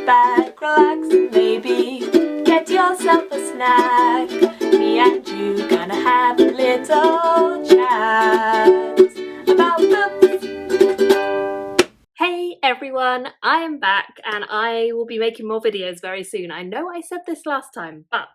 back, relax, and maybe get yourself a snack. Me and you gonna have a little chat about books. Hey everyone, I am back and I will be making more videos very soon. I know I said this last time, but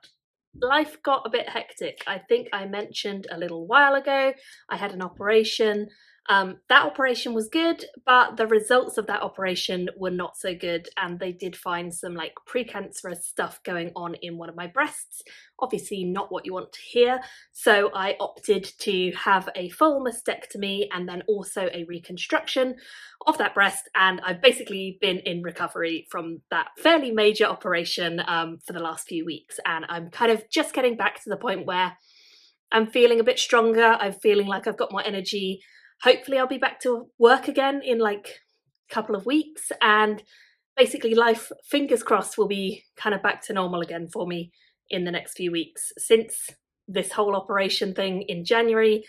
life got a bit hectic. I think I mentioned a little while ago I had an operation. That operation was good, but the results of that operation were not so good, and they did find some like precancerous stuff going on in one of my breasts. Obviously not what you want to hear, so I opted to have a full mastectomy and then also a reconstruction of that breast, and I've basically been in recovery from that fairly major operation for the last few weeks, and I'm kind of just getting back to the point where I'm feeling a bit stronger. I'm feeling like I've got more energy. Hopefully I'll be back to work again in like a couple of weeks, and basically life, fingers crossed, will be kind of back to normal again for me in the next few weeks. Since this whole operation thing in January,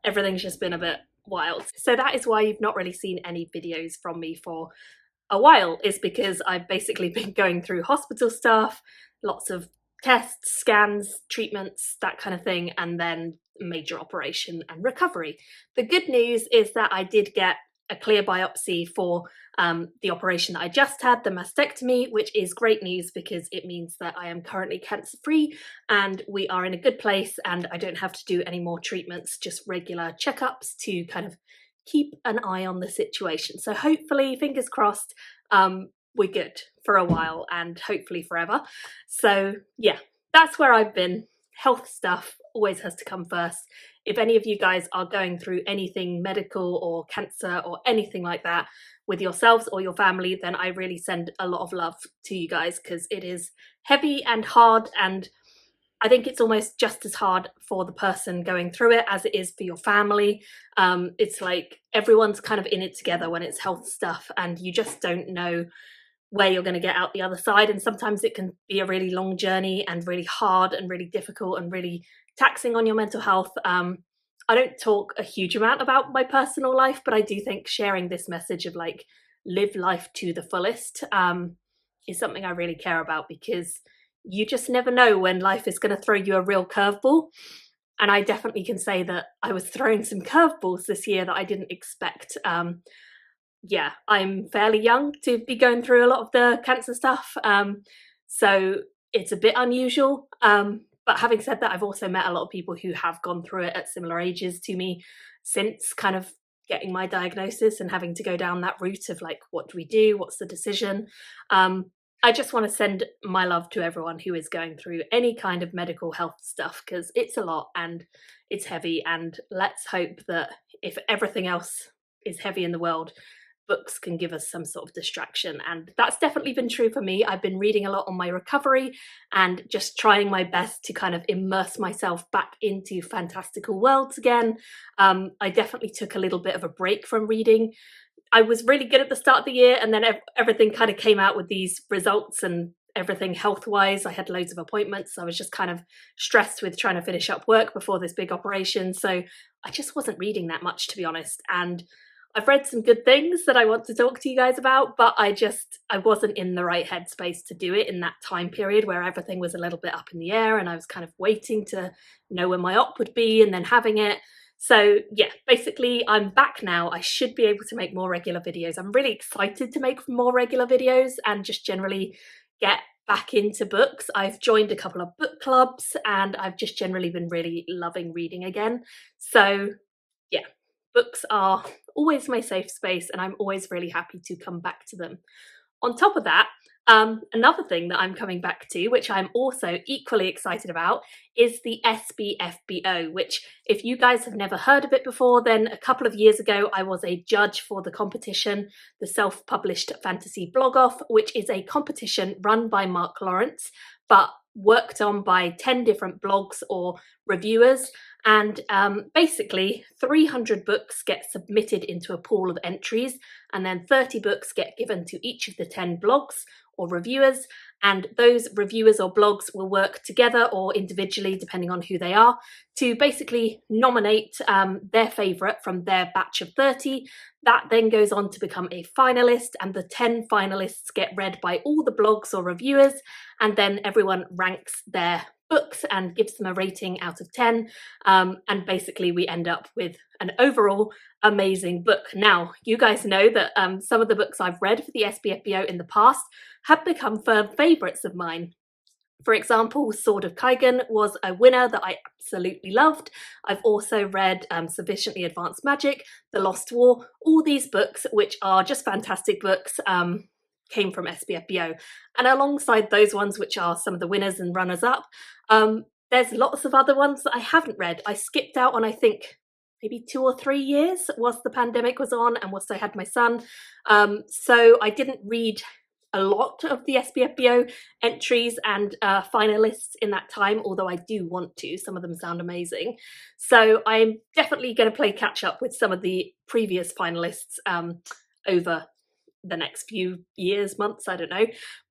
everything's just been a bit wild. So that is why you've not really seen any videos from me for a while, is because I've basically been going through hospital stuff, lots of tests, scans, treatments, that kind of thing, and then major operation and recovery. The good news is that I did get a clear biopsy for the operation that I just had, the mastectomy, which is great news because it means that I am currently cancer-free and we are in a good place, and I don't have to do any more treatments, just regular checkups to kind of keep an eye on the situation. So hopefully, fingers crossed, we're good for a while and hopefully forever. So yeah, that's where I've been. Health stuff always has to come first. If any of you guys are going through anything medical or cancer or anything like that with yourselves or your family, then I really send a lot of love to you guys, because it is heavy and hard, and I think it's almost just as hard for the person going through it as it is for your family. It's like everyone's kind of in it together when it's health stuff, and you just don't know where you're going to get out the other side, and sometimes it can be a really long journey and really hard and really difficult and really taxing on your mental health. I don't talk a huge amount about my personal life, but I do think sharing this message of like live life to the fullest is something I really care about, because you just never know when life is going to throw you a real curveball. And I definitely can say that I was thrown some curveballs this year that I didn't expect. Yeah, I'm fairly young to be going through a lot of the cancer stuff, so it's a bit unusual. But having said that, I've also met a lot of people who have gone through it at similar ages to me since kind of getting my diagnosis and having to go down that route of like, what do we do? What's the decision? I just want to send my love to everyone who is going through any kind of medical health stuff, because it's a lot and it's heavy, and let's hope that if everything else is heavy in the world, books can give us some sort of distraction. And that's definitely been true for me. I've been reading a lot on my recovery and just trying my best to kind of immerse myself back into fantastical worlds again. I definitely took a little bit of a break from reading. I was really good at the start of the year, and then everything kind of came out with these results and everything health-wise. I had loads of appointments. I was just kind of stressed with trying to finish up work before this big operation. So I just wasn't reading that much, to be honest. And I've read some good things that I want to talk to you guys about, but I wasn't in the right headspace to do it in that time period where everything was a little bit up in the air, and I was kind of waiting to know when my op would be and then having it. So yeah, basically I'm back now. I should be able to make more regular videos. I'm really excited to make more regular videos and just generally get back into books. I've joined a couple of book clubs and I've just generally been really loving reading again. So yeah, books are always my safe space, and I'm always really happy to come back to them. On top of that, another thing that I'm coming back to, which I'm also equally excited about, is the SPFBO, which, if you guys have never heard of it before, then a couple of years ago I was a judge for the competition, the Self-Published Fantasy Blog Off, which is a competition run by Mark Lawrence, but worked on by 10 different blogs or reviewers, And basically 300 books get submitted into a pool of entries, and then 30 books get given to each of the 10 blogs or reviewers, and those reviewers or blogs will work together or individually, depending on who they are, to basically nominate their favourite from their batch of 30. That then goes on to become a finalist, and the 10 finalists get read by all the blogs or reviewers, and then everyone ranks their books and gives them a rating out of 10, and basically we end up with an overall amazing book. Now, you guys know that some of the books I've read for the SPFBO in the past have become firm favourites of mine. For example, Sword of Kaigan was a winner that I absolutely loved. I've also read Sufficiently Advanced Magic, The Lost War. All these books, which are just fantastic books, came from SPFBO. And alongside those ones, which are some of the winners and runners-up, there's lots of other ones that I haven't read. I skipped out on, I think, maybe 2 or 3 years whilst the pandemic was on and whilst I had my son. So I didn't read a lot of the SPFBO entries and finalists in that time, although I do want to. Some of them sound amazing. So I'm definitely going to play catch up with some of the previous finalists over the next few years, months, I don't know.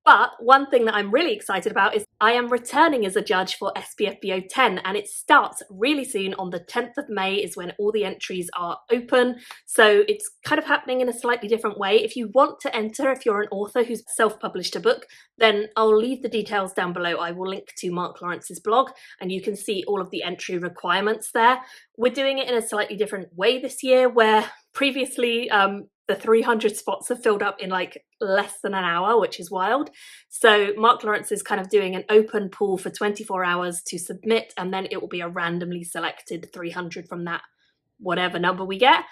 But one thing that I'm really excited about is I am returning as a judge for SPFBO 10, and it starts really soon. On the 10th of May is when all the entries are open. So it's kind of happening in a slightly different way. If you want to enter, if you're an author who's self-published a book, then I'll leave the details down below. I will link to Mark Lawrence's blog and you can see all of the entry requirements there. We're doing it in a slightly different way this year, where previously the 300 spots are filled up in like less than an hour, which is wild. So Mark Lawrence is kind of doing an open pool for 24 hours to submit, and then it will be a randomly selected 300 from that whatever number we get.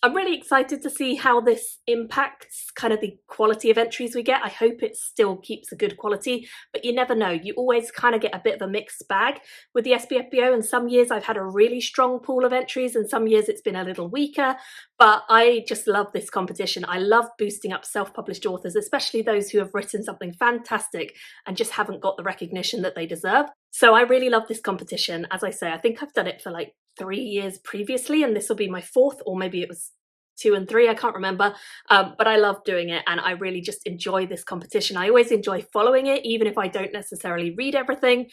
I'm really excited to see how this impacts kind of the quality of entries we get. I hope it still keeps a good quality, but you never know. You always kind of get a bit of a mixed bag with the SPFBO, and some years I've had a really strong pool of entries and some years it's been a little weaker, but I just love this competition. I love boosting up self-published authors, especially those who have written something fantastic and just haven't got the recognition that they deserve. So I really love this competition. As I say, I think I've done it for like 3 years previously, and this will be my 4th, or maybe it was 2 and 3, I can't remember, but I love doing it and I really just enjoy this competition. I always enjoy following it, even if I don't necessarily read everything.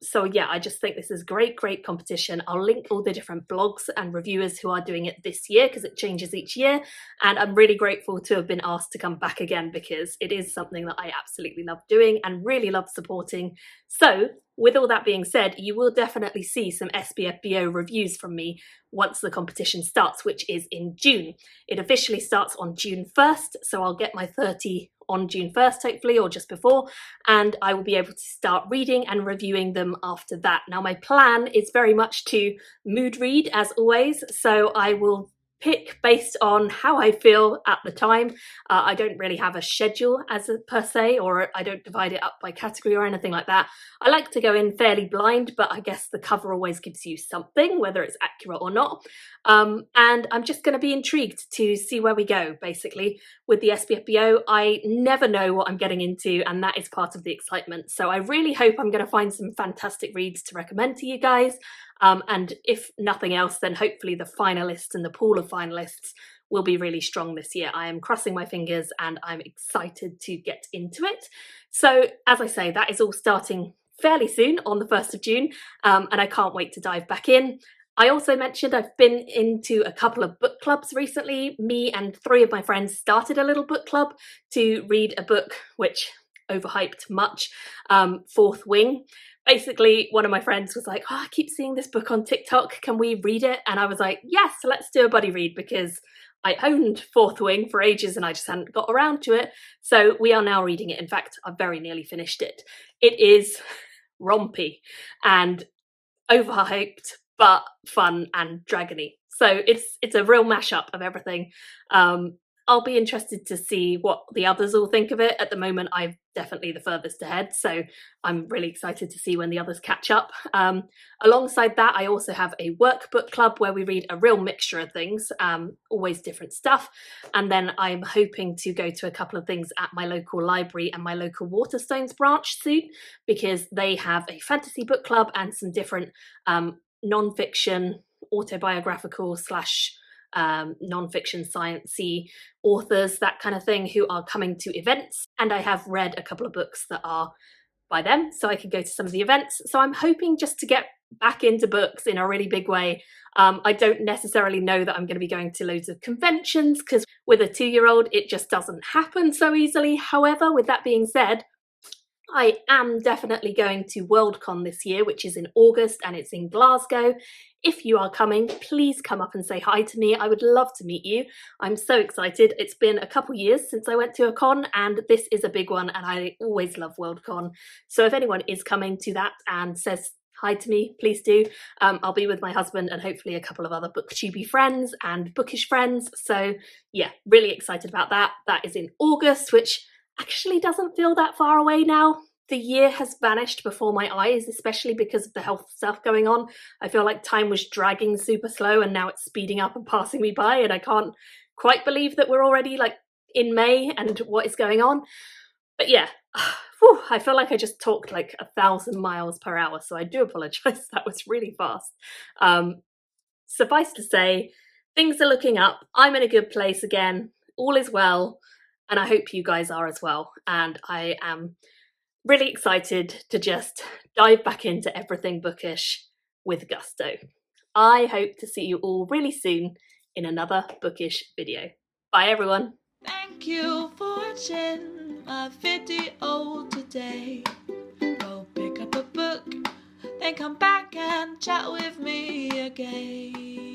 So yeah, I just think this is great competition. I'll link all the different blogs and reviewers who are doing it this year, because it changes each year, and I'm really grateful to have been asked to come back again, because it is something that I absolutely love doing and really love supporting. So with all that being said, you will definitely see some SPFBO reviews from me once the competition starts, which is in June. It officially starts on June 1st, so I'll get my 30 on June 1st, hopefully, or just before, and I will be able to start reading and reviewing them after that. Now, my plan is very much to mood read, as always, so I will pick based on how I feel at the time. I don't really have a schedule per se, or I don't divide it up by category or anything like that. I like to go in fairly blind, but I guess the cover always gives you something, whether it's accurate or not. And I'm just going to be intrigued to see where we go, basically. With the SPFBO, I never know what I'm getting into, and that is part of the excitement. So I really hope I'm going to find some fantastic reads to recommend to you guys. And if nothing else, then hopefully the finalists and the pool of finalists will be really strong this year. I am crossing my fingers and I'm excited to get into it. So as I say, that is all starting fairly soon on the 1st of June, and I can't wait to dive back in. I also mentioned I've been into a couple of book clubs recently. Me and 3 of my friends started a little book club to read a book which overhyped much, Fourth Wing. Basically, one of my friends was like, I keep seeing this book on TikTok, can we read it? And I was like, yes, let's do a buddy read, because I owned Fourth Wing for ages and I just hadn't got around to it. So we are now reading it. In fact, I've very nearly finished it. It is rompy and overhyped, but fun and dragony. So it's a real mashup of everything. I'll be interested to see what the others all think of it. At the moment, I'm definitely the furthest ahead, so I'm really excited to see when the others catch up. Alongside that, I also have a workbook club where we read a real mixture of things, always different stuff. And then I'm hoping to go to a couple of things at my local library and my local Waterstones branch soon, because they have a fantasy book club and some different non-fiction, autobiographical slash non-fiction sciencey authors, that kind of thing, who are coming to events, and I have read a couple of books that are by them, so I can go to some of the events. So I'm hoping just to get back into books in a really big way. I don't necessarily know that I'm going to be going to loads of conventions, because with a 2-year-old it just doesn't happen so easily. However, with that being said, I am definitely going to WorldCon this year, which is in August, and it's in Glasgow. If you are coming, please come up and say hi to me. I would love to meet you. I'm so excited. It's been a couple years since I went to a con, and this is a big one, and I always love WorldCon. So if anyone is coming to that and says hi to me, please do. I'll be with my husband and hopefully a couple of other booktubey friends and bookish friends. So yeah, really excited about that. That is in August, which actually doesn't feel that far away now. The year has vanished before my eyes, especially because of the health stuff going on. I feel like time was dragging super slow, and now it's speeding up and passing me by, and I can't quite believe that we're already like in May and what is going on. But yeah, whew, I feel like I just talked like 1,000 miles per hour, so I do apologise. That was really fast. Suffice to say, things are looking up. I'm in a good place again. All is well. And I hope you guys are as well. And I am really excited to just dive back into everything bookish with gusto. I hope to see you all really soon in another bookish video. Bye everyone. Thank you for watching my video today. Go pick up a book, then come back and chat with me again.